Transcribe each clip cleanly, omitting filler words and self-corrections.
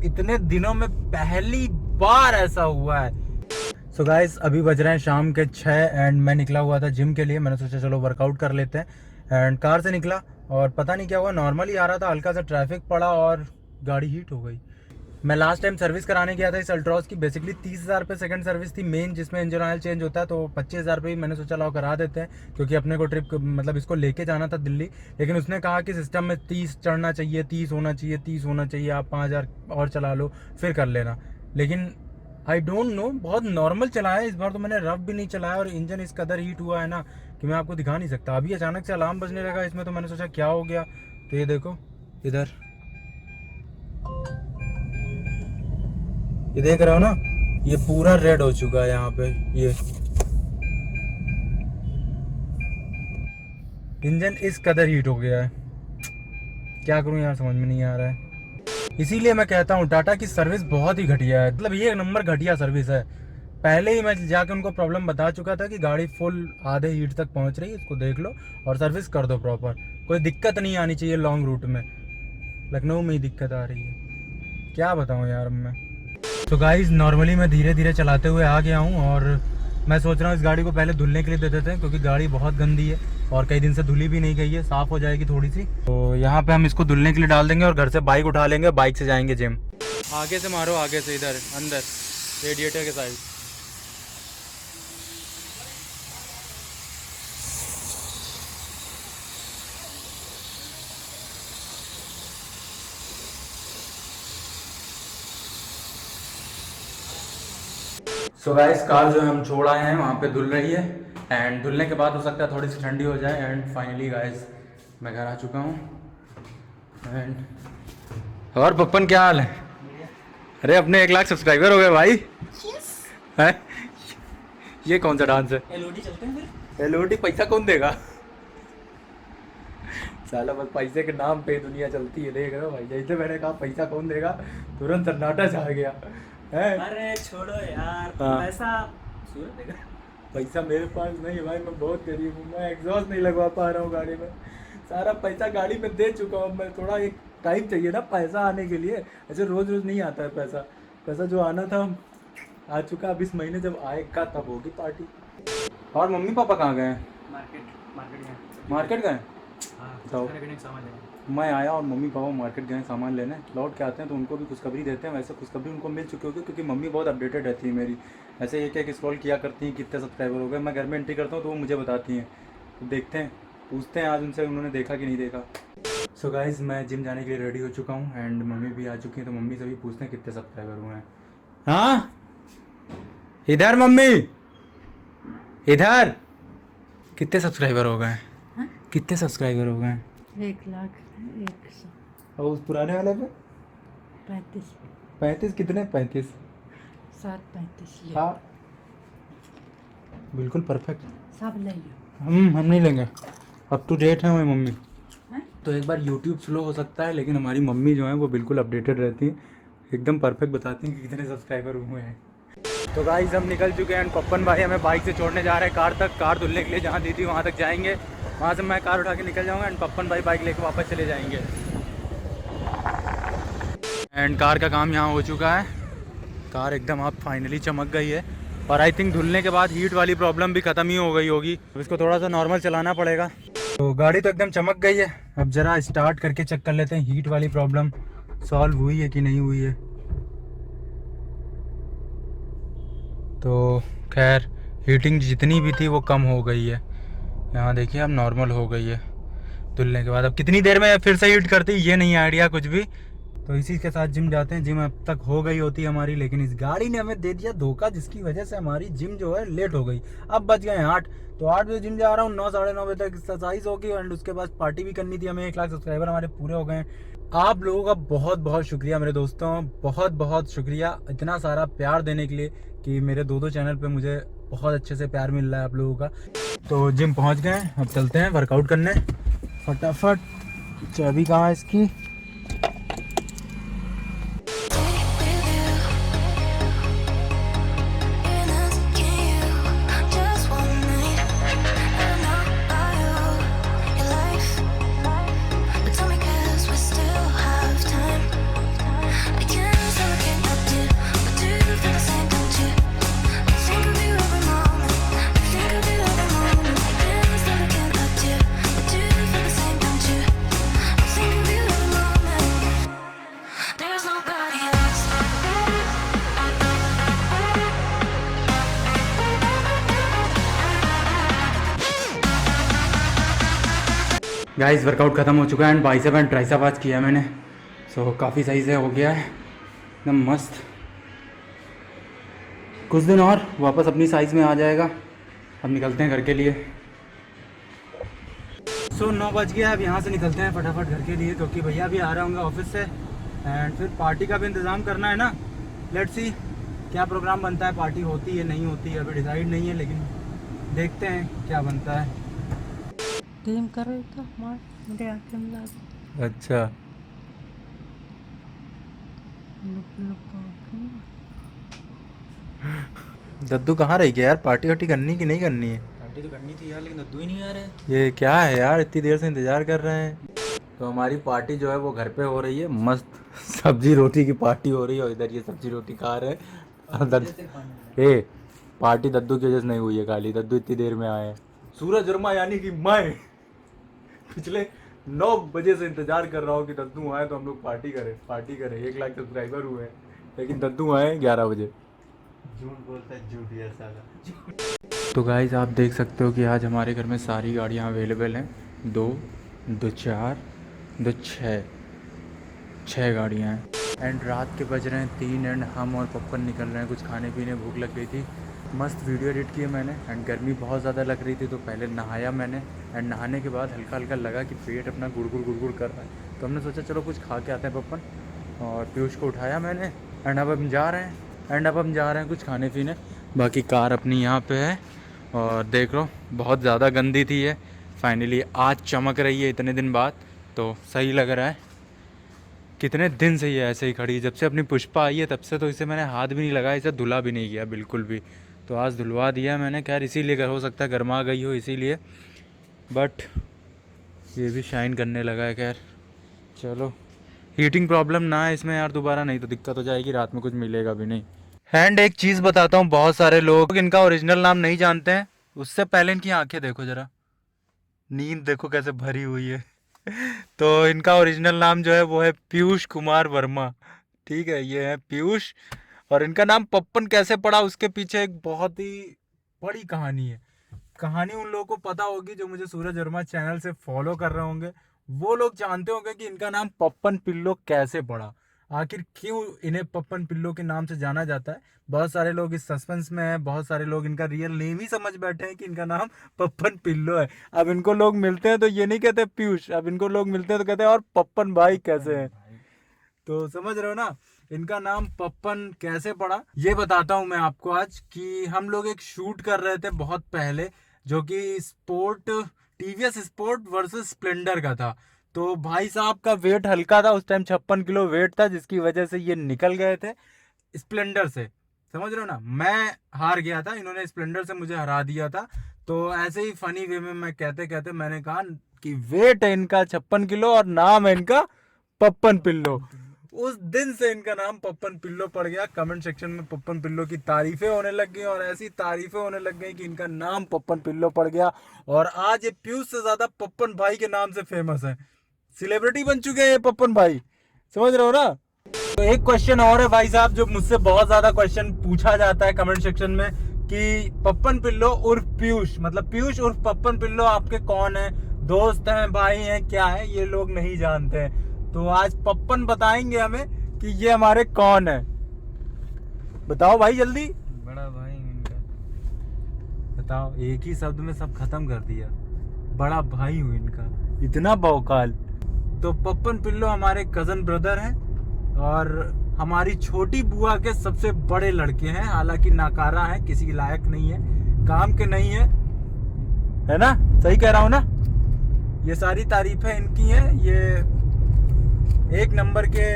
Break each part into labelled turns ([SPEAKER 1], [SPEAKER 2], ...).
[SPEAKER 1] इतने दिनों में पहली बार ऐसा हुआ है। सो गाइस अभी बज रहे हैं शाम के 6 एंड मैं निकला हुआ था जिम के लिए। मैंने सोचा चलो वर्कआउट कर लेते हैं एंड कार से निकला और पता नहीं क्या हुआ, नॉर्मली आ रहा था, हल्का सा ट्रैफिक पड़ा और गाड़ी हीट हो गई। मैं लास्ट टाइम सर्विस कराने गया था इस अल्ट्रॉस की, बेसिकली 30,000 पे सेकंड सर्विस थी मेन, जिसमें इंजन ऑयल चेंज होता है, तो 25,000 पे ही मैंने सोचा लाओ करा देते हैं, क्योंकि अपने को ट्रिप मतलब इसको लेके जाना था दिल्ली। लेकिन उसने कहा कि सिस्टम में 30 चढ़ना चाहिए, 30 होना चाहिए, 30 होना चाहिए, आप 5,000 और चला लो फिर कर लेना। लेकिन आई डोंट नो, बहुत नॉर्मल चलाया इस बार तो, मैंने रफ भी नहीं चलाया और इंजन इस कदर हीट हुआ है ना कि मैं आपको दिखा नहीं सकता। अभी अचानक से अलार्म बजने लगा इसमें, तो मैंने सोचा क्या हो गया, तो ये देखो इधर, ये देख रहे हो ना, ये पूरा रेड हो चुका है यहाँ पे। ये इंजन इस कदर हीट हो गया है, क्या करूँ यार, समझ में नहीं आ रहा है। इसीलिए मैं कहता हूँ टाटा की सर्विस बहुत ही घटिया है, मतलब ये एक नंबर घटिया सर्विस है। पहले ही मैं जाके उनको प्रॉब्लम बता चुका था कि गाड़ी फुल आधे हीट तक पहुँच रही है, इसको देख लो और सर्विस कर दो प्रॉपर, कोई दिक्कत नहीं आनी चाहिए लॉन्ग रूट में। लखनऊ में ही दिक्कत आ रही है, क्या बताऊँ यार अब मैं। तो गाइस नॉर्मली मैं धीरे धीरे चलाते हुए आ गया हूँ और मैं सोच रहा हूँ इस गाड़ी को पहले धुलने के लिए दे देते हैं, क्योंकि गाड़ी बहुत गंदी है और कई दिन से धुली भी नहीं गई है, साफ़ हो जाएगी थोड़ी सी। तो यहाँ पे हम इसको धुलने के लिए डाल देंगे और घर से बाइक उठा लेंगे, बाइक से जाएंगे जिम। आगे से मारो, आगे से, इधर अंदर रेडिएटर के साइड। सो गाइस कार जो है हम छोड़ आए हैं, वहाँ पे धुल रही है एंड धुलने के बाद हो सकता है थोड़ी सी ठंडी हो जाए। एंड फाइनली गाइस मैं घर आ चुका हूँ एंड और पप्पन क्या हाल है? अरे अपने 1 लाख सब्सक्राइबर हो गए भाई। हैं? ये कौन सा डांस है?
[SPEAKER 2] एलओडी चलते हैं फिर।
[SPEAKER 1] एलओडी पैसा कौन देगा? साला बस पैसे के नाम पे दुनिया चलती है, देख रहे हो भाई, जैसे मैंने कहा पैसा कौन देगा तुरंत सन्नाटा छा गया है।
[SPEAKER 2] अरे छोड़ो यार,
[SPEAKER 1] हाँ।
[SPEAKER 2] पैसा सूरज देगा।
[SPEAKER 1] पैसा मेरे पास नहीं है भाई, मैं बहुत गरीब हूँ, मैं एग्जॉस्ट नहीं लगवा पा रहा हूँ गाड़ी में, सारा पैसा गाड़ी में दे चुका हूँ मैं। थोड़ा एक टाइम चाहिए ना पैसा आने के लिए, ऐसे रोज़ रोज़ नहीं आता है पैसा। पैसा जो आना था आ चुका, अब इस महीने जब आएगा तब होगी पार्टी। और मम्मी पापा कहाँ गए हैं? मार्केट गए?
[SPEAKER 2] हाँ, सामान लेना।
[SPEAKER 1] मैं आया और मम्मी पापा मार्केट गए सामान लेने, लौट के आते हैं तो उनको भी खुशखबरी देते हैं। वैसे खुशखबरी उनको मिल चुकी होगी क्योंकि मम्मी बहुत अपडेटेड रहती है मेरी, ऐसे एक एक स्क्रॉल किया करती हैं कितने सब्सक्राइबर हो गए। मैं घर में एंट्री करता हूँ तो वो मुझे बताती हैं, तो देखते हैं, पूछते हैं आज उनसे उन्होंने देखा कि नहीं देखा। सो गाइस मैं जिम जाने के लिए रेडी हो चुका हूँ एंड मम्मी भी आ चुकी हैं, तो मम्मी से भी पूछते हैं कितने सब्सक्राइबर हुए हैं। हाँ इधर मम्मी, इधर कितने सब्सक्राइबर हो गए? कितने सब्सक्राइबर हो गए?
[SPEAKER 3] 1,01,000
[SPEAKER 1] और उस पुराने वाले पे
[SPEAKER 3] 35
[SPEAKER 1] 35 कितने? 35
[SPEAKER 3] 735
[SPEAKER 1] हाँ बिल्कुल परफेक्ट।
[SPEAKER 3] सब ले लो।
[SPEAKER 1] हम नहीं लेंगे, अप टू डेट है हमारी मम्मी।
[SPEAKER 3] हैं?
[SPEAKER 1] तो एक बार यूट्यूब स्लो हो सकता है लेकिन हमारी मम्मी जो है वो बिल्कुल अपडेटेड रहती हैं, एकदम परफेक्ट बताती हैं कि कितने सब्सक्राइबर हुए हैं। तो गाइस हम निकल चुके हैं एंड पप्पन भाई हमें बाइक से छोड़ने जा रहे हैं कार तक, कार धुलने के लिए जहाँ दी थी वहाँ तक जाएंगे, वहाँ से मैं कार उठा के निकल जाऊँगा एंड पप्पन भाई बाइक लेके वापस चले जाएंगे। एंड कार का काम यहाँ हो चुका है, कार एकदम आप फाइनली चमक गई है और आई थिंक धुलने के बाद हीट वाली प्रॉब्लम भी ख़त्म ही हो गई होगी, अब इसको थोड़ा सा नॉर्मल चलाना पड़ेगा। तो गाड़ी तो एकदम चमक गई है, अब ज़रा स्टार्ट करके चेक कर लेते हैं हीट वाली प्रॉब्लम सॉल्व हुई है कि नहीं हुई है। तो खैर हीटिंग जितनी भी थी वो कम हो गई है, यहाँ देखिए अब नॉर्मल हो गई है धुलने के बाद। अब कितनी देर में फिर से हीट करती ये नहीं आइडिया कुछ भी। तो इसी के साथ जिम जाते हैं, जिम अब तक हो गई होती हमारी, लेकिन इस गाड़ी ने हमें दे दिया धोखा, जिसकी वजह से हमारी जिम जो है लेट हो गई। अब बज गए 8, तो 8 बजे जिम जा रहा हूँ, 9 साढ़े 9 बजे तक एक्सरसाइज होगी एंड उसके बाद पार्टी भी करनी थी हमें। 1 लाख सब्सक्राइबर हमारे पूरे हो गए हैं। आप लोगों का बहुत बहुत शुक्रिया मेरे दोस्तों, बहुत बहुत शुक्रिया इतना सारा प्यार देने के लिए कि मेरे दो चैनल पे मुझे बहुत अच्छे से प्यार मिल रहा है आप लोगों का। तो जिम पहुंच गए, अब चलते हैं वर्कआउट करने फटाफट। चाबी कहाँ है इसकी?
[SPEAKER 4] But tell me 'cause we still have time. I can't
[SPEAKER 1] guys workout ख़त्म हो चुका है एंड बाइसेप एंड ट्राइसेप आज किया मैंने। सो काफ़ी सही से हो गया है, एकदम मस्त। कुछ दिन और वापस अपनी साइज़ में आ जाएगा। अब निकलते हैं घर के लिए। सो 9 बज गया, अब यहाँ से निकलते हैं फटाफट घर के लिए, क्योंकि भैया भी आ रहे होंगे ऑफिस से एंड फिर पार्टी का भी इंतज़ाम करना है ना। लेट्स सी क्या प्रोग्राम बनता है, पार्टी होती है नहीं होती है अभी डिसाइड नहीं है, लेकिन देखते हैं क्या बनता है।
[SPEAKER 3] गेम कर रहे थे मार मेरे आंखें मिला दो।
[SPEAKER 1] अच्छा
[SPEAKER 3] लुक लुक आंखें।
[SPEAKER 1] दद्दू कहाँ रही गया यार? पार्टी वार्टी करनी कि नहीं करनी है?
[SPEAKER 2] पार्टी तो करनी थी यार, लेकिन दद्दू ही नहीं आ रहा है।
[SPEAKER 1] ये क्या है यार, इतनी देर से इंतजार कर रहे हैं। तो हमारी पार्टी जो है वो घर पे हो रही है, मस्त सब्जी रोटी की पार्टी हो रही है और इधर ये सब्जी रोटी खा रहे हैं। ए पार्टी दद्दू की वजह से नहीं हुई है, खाली दद्दू इतनी देर में आए हैं। सूरज वर्मा यानी कि मैं पिछले 9 बजे से इंतजार कर रहा हूँ कि दद्दू आए तो हम लोग पार्टी करें। 1 लाख सब्सक्राइबर हुए हैं, लेकिन दद्दू आए 11 बजे।
[SPEAKER 2] झूठ बोलता है, झूठ ही साला।
[SPEAKER 1] तो गाइस आप देख सकते हो कि आज हमारे घर में सारी गाड़ियाँ अवेलेबल हैं। 2, 4, 6 गाड़ियाँ हैं एंड रात के बज रहे हैं 3 एंड हम और पप्पन निकल रहे हैं कुछ खाने पीने। भूख लग गई थी, मस्त वीडियो एडिट किए मैंने एंड गर्मी बहुत ज़्यादा लग रही थी, तो पहले नहाया मैंने एंड नहाने के बाद हल्का हल्का लगा कि पेट अपना गुड़गुड़ कर रहा है, तो हमने सोचा चलो कुछ खा के आते हैं पप्पन। और पीयूष को उठाया मैंने एंड अब हम जा रहे हैं कुछ खाने पीने। बाकी कार अपनी यहाँ पे है और देख लो बहुत ज़्यादा गंदी थी ये, फाइनली आज चमक रही है इतने दिन बाद, तो सही लग रहा है। कितने दिन से ये ऐसे ही खड़ी है, जब से अपनी पुष्पा आई है तब से, तो इसे मैंने हाथ भी नहीं लगाया, इसे धुला भी नहीं किया बिल्कुल भी। तो आज धुलवा दिया मैंने, खैर इसीलिए हो सकता है गर्मा गई हो इसीलिए, बट ये भी शाइन करने लगा है। खैर चलो, हीटिंग प्रॉब्लम ना है इसमें यार दोबारा, नहीं तो दिक्कत हो जाएगी, रात में कुछ मिलेगा भी नहीं। एंड एक चीज़ बताता हूँ, बहुत सारे लोग इनका ओरिजिनल नाम नहीं जानते हैं, उससे पहले इनकी आंखें देखो ज़रा, नींद देखो कैसे भरी हुई है। तो इनका ओरिजिनल नाम जो है वो है पीयूष कुमार वर्मा, ठीक है, ये है पीयूष। और इनका नाम पप्पन कैसे पड़ा उसके पीछे एक बहुत ही बड़ी कहानी है। कहानी उन लोगों को पता होगी जो मुझे सूरज वर्मा चैनल से फॉलो कर रहे होंगे, वो लोग जानते होंगे कि इनका नाम पप्पन पिल्लो कैसे पड़ा, आखिर क्यों इन्हें पप्पन पिल्लो के नाम से जाना जाता है। बहुत सारे लोग इस सस्पेंस में हैं, बहुत सारे लोग इनका रियल नेम ही समझ बैठे हैं कि इनका नाम पप्पन पिल्लो है। अब इनको लोग मिलते हैं तो ये नहीं कहते पीयूष, अब इनको लोग मिलते हैं तो कहते हैं और पप्पन भाई कैसे हैं। तो समझ रहे हो ना इनका नाम पप्पन कैसे पड़ा। ये बताता हूँ मैं आपको आज कि हम लोग एक शूट कर रहे थे बहुत पहले, जो कि sport TVS sport versus Splendor का था। तो भाई साहब का वेट हल्का था उस टाइम, 56 किलो वेट था, जिसकी वजह से ये निकल गए थे स्प्लेंडर से, समझ रहे हो ना। मैं हार गया था, इन्होंने स्प्लेंडर से मुझे हरा दिया था। तो ऐसे ही फनी वे में मैं कहते कहते मैंने कहा कि वेट है इनका 56 किलो और नाम है इनका पप्पन पिल्लो। उस दिन से इनका नाम पप्पन पिल्लो पड़ गया। कमेंट सेक्शन में पप्पन पिल्लो की तारीफें होने लग गई और ऐसी तारीफें होने लग गई कि इनका नाम पप्पन पिल्लो पड़ गया। और आज ये पीयूष से ज्यादा पप्पन भाई के नाम से फेमस है, सेलिब्रिटी बन चुके हैं ये पप्पन भाई, समझ रहे हो ना। तो एक क्वेश्चन और है भाई साहब, जो मुझसे बहुत ज्यादा क्वेश्चन पूछा जाता है कमेंट सेक्शन में कि पप्पन पिल्लो उर्फ पीयूष, मतलब पीयूष उर्फ पप्पन पिल्लो आपके कौन है, दोस्त हैं, भाई हैं, क्या है, ये लोग नहीं जानते हैं। तो आज पप्पन बताएंगे हमें कि ये हमारे कौन है। बताओ भाई जल्दी।
[SPEAKER 2] बड़ा भाई इनका।
[SPEAKER 1] बताओ, एक ही शब्द में सब खत्म कर दिया, बड़ा भाई हूँ इनका, इतना बौकाल। तो पप्पन पिल्लो हमारे कजन ब्रदर हैं और हमारी छोटी बुआ के सबसे बड़े लड़के हैं, हालांकि नाकारा है, किसी के लायक नहीं है, काम के नहीं है ना, सही कह रहा हूँ ना। ये सारी तारीफें इनकी हैं, ये 1 नंबर के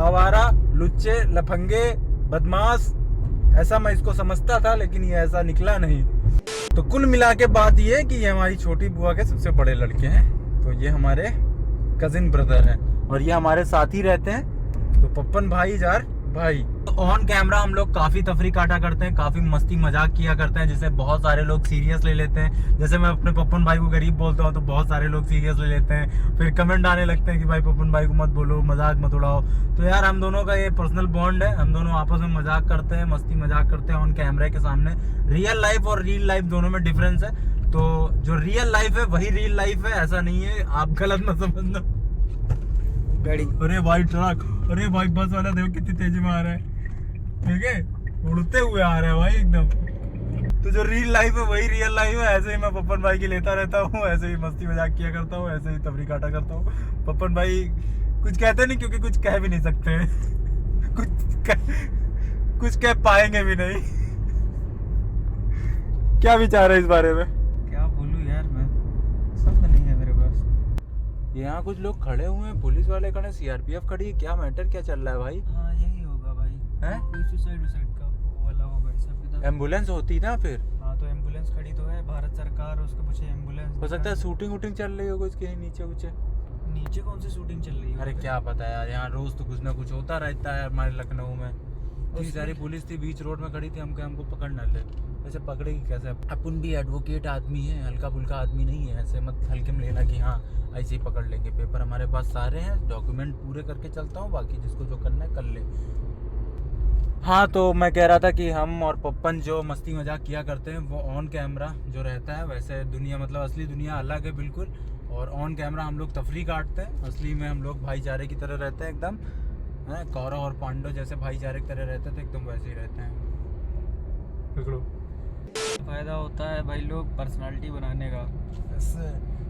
[SPEAKER 1] आवारा, लुच्चे, लफंगे, बदमाश, ऐसा मैं इसको समझता था, लेकिन ये ऐसा निकला नहीं। तो कुल मिला के बात ये कि ये हमारी छोटी बुआ के सबसे बड़े लड़के हैं, तो ये हमारे कजिन ब्रदर हैं और ये हमारे साथ ही रहते हैं। तो पप्पन भाई जार भाई। तो ऑन कैमरा हम लोग काफ़ी तफरी काटा करते हैं, काफ़ी मस्ती मजाक किया करते हैं, जिसे बहुत सारे लोग सीरियस ले लेते हैं। जैसे मैं अपने पप्पन भाई को गरीब बोलता हूँ तो बहुत सारे लोग सीरियस ले लेते हैं, फिर कमेंट आने लगते हैं कि भाई पप्पन भाई को मत बोलो, मजाक मत उड़ाओ। तो यार हम दोनों का ये पर्सनल बॉन्ड है, हम दोनों आपस में मजाक करते हैं, मस्ती मजाक करते हैं ऑन कैमरे के सामने। रियल लाइफ और रील लाइफ दोनों में डिफरेंस है। तो जो रियल लाइफ है वही रियल लाइफ है, ऐसा नहीं है, आप गलत मत समझना।
[SPEAKER 2] गाड़ी,
[SPEAKER 1] अरे भाई ट्रक, अरे भाई बस वाला देखो कितनी तेजी में आ रहा है, ठीक है, उड़ते हुए आ रहा है भाई एकदम। तो जो रियल लाइफ है वही रियल लाइफ है। ऐसे ही मैं पप्पन भाई की लेता रहता हूँ, ऐसे ही मस्ती मजाक किया करता हूँ, ऐसे ही तफरी काटा करता हूँ। पप्पन भाई कुछ कहते नहीं क्योंकि कुछ कह भी नहीं सकते कुछ कह पाएंगे भी नहीं। क्या विचार है इस बारे में?
[SPEAKER 2] क्या बोलूं यार, मैं शब्द नहीं है मेरे पास।
[SPEAKER 1] यहाँ कुछ लोग खड़े हुए हैं, पुलिस वाले खड़े, सीआरपीएफ खड़ी है, क्या मैटर क्या चल रहा है भाई?
[SPEAKER 2] हाँ यही होगा भाई,
[SPEAKER 1] हैं?
[SPEAKER 2] कोई सुसाइड का वाला होगा ऐसा भी।
[SPEAKER 1] एम्बुलेंस होती ना फिर?
[SPEAKER 2] हाँ तो एम्बुलेंस खड़ी तो है, भारत सरकार, उसके पीछे एम्बुलेंस।
[SPEAKER 1] हो सकता है शूटिंग वूटिंग चल रही हो कुछ कहीं नीचे कुछ।
[SPEAKER 2] नीचे कौन सी शूटिंग चल रही है?
[SPEAKER 1] अरे क्या पता यार, यहाँ रोज तो कुछ ना कुछ होता रहता है हमारे लखनऊ में। इतनी सारी पुलिस थी, बीच रोड में खड़ी थी, हमको पकड़ ना ले, ऐसे पकड़ेगी कैसे? अपन भी एडवोकेट आदमी है, हल्का फुल्का आदमी नहीं है, ऐसे मत हल्के में लेना कि हाँ ऐसे ही पकड़ लेंगे। पेपर हमारे पास सारे हैं, डॉक्यूमेंट पूरे करके चलता हूँ, बाकी जिसको जो करना है कर ले। हाँ तो मैं कह रहा था कि हम और पप्पन जो मस्ती मजाक किया करते हैं वो ऑन कैमरा जो रहता है, वैसे दुनिया मतलब असली दुनिया अलग है बिल्कुल, और ऑन कैमरा हम लोग तफरी काटते हैं। असली में हम लोग भाईचारे की तरह रहते हैं एकदम, है कौरव और पांडव जैसे भाईचारे की तरह रहते थे, एकदम वैसे ही रहते हैं। पकड़ो।
[SPEAKER 2] फायदा होता है भाई लोग पर्सनालिटी बनाने का।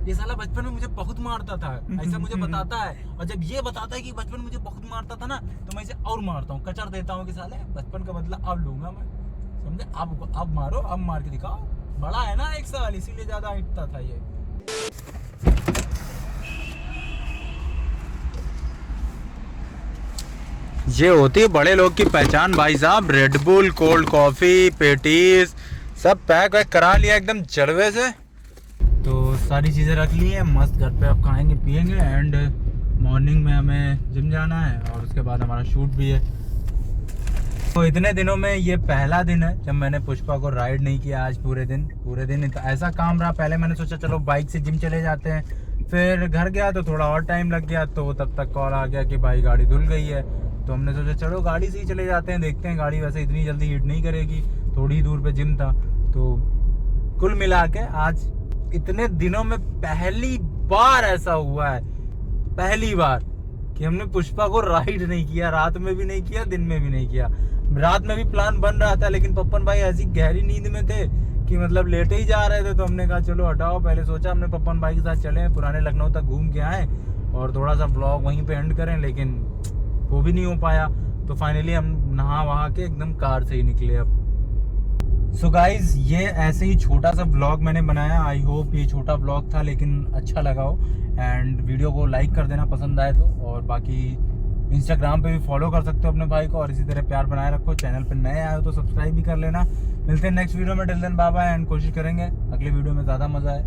[SPEAKER 1] ये साला बचपन में मुझे बहुत मारता था, ऐसा मुझे बताता है, और जब ये बताता है कि बचपन में मुझे बहुत मारता था ना, तो मैं इसे और मारता हूँ, कचर देता हूँ कि साले बचपन का बदला अब लूंगा मैं, समझे? अब मारो, अब मार के दिखाओ। बड़ा है ना 1 साल, इसीलिए ज्यादा हिटता था ये। ये होती है बड़े लोग की पहचान भाई साहब। Red bull, cold coffee, patties सब पैक वैक करा लिया एकदम जलवे से। तो सारी चीज़ें रख ली हैं, मस्त घर पे अब खाएंगे पिएंगे, एंड मॉर्निंग में हमें जिम जाना है और उसके बाद हमारा शूट भी है। तो इतने दिनों में ये पहला दिन है जब मैंने पुष्पा को राइड नहीं किया। आज पूरे दिन तो ऐसा काम रहा, पहले मैंने सोचा चलो बाइक से जिम चले जाते हैं, फिर घर गया तो थोड़ा और टाइम लग गया, तो तब तक कॉल आ गया कि भाई गाड़ी धुल गई है। तो हमने सोचा चलो गाड़ी से ही चले जाते हैं, देखते हैं, गाड़ी वैसे इतनी जल्दी हीट नहीं करेगी, थोड़ी दूर पे जिम था। तो कुल मिला के आज इतने दिनों में पहली बार ऐसा हुआ है, पहली बार कि हमने पुष्पा को राइड नहीं किया, रात में भी नहीं किया, दिन में भी नहीं किया। रात में भी प्लान बन रहा था, लेकिन पप्पन भाई ऐसी गहरी नींद में थे कि मतलब लेटे ही जा रहे थे, तो हमने कहा चलो हटाओ। पहले सोचा हमने पप्पन भाई के साथ चले, पुराने लखनऊ तक घूम के आए और थोड़ा सा ब्लॉग वहीं पे एंड करें, लेकिन वो भी नहीं हो पाया। तो फाइनली हम नहा वहा के एकदम कार से ही निकले अब। सो गाइज ये ऐसे ही छोटा सा ब्लॉग मैंने बनाया, आई होप ये छोटा ब्लॉग था लेकिन अच्छा लगा हो, एंड वीडियो को लाइक कर देना पसंद आए तो, और बाकी इंस्टाग्राम पे भी फॉलो कर सकते हो अपने भाई को, और इसी तरह प्यार बनाए रखो। चैनल पे नए आए हो तो सब्सक्राइब भी कर लेना। मिलते हैं नेक्स्ट वीडियो में, till then bye bye, and कोशिश करेंगे अगले वीडियो में ज़्यादा मज़ा आए।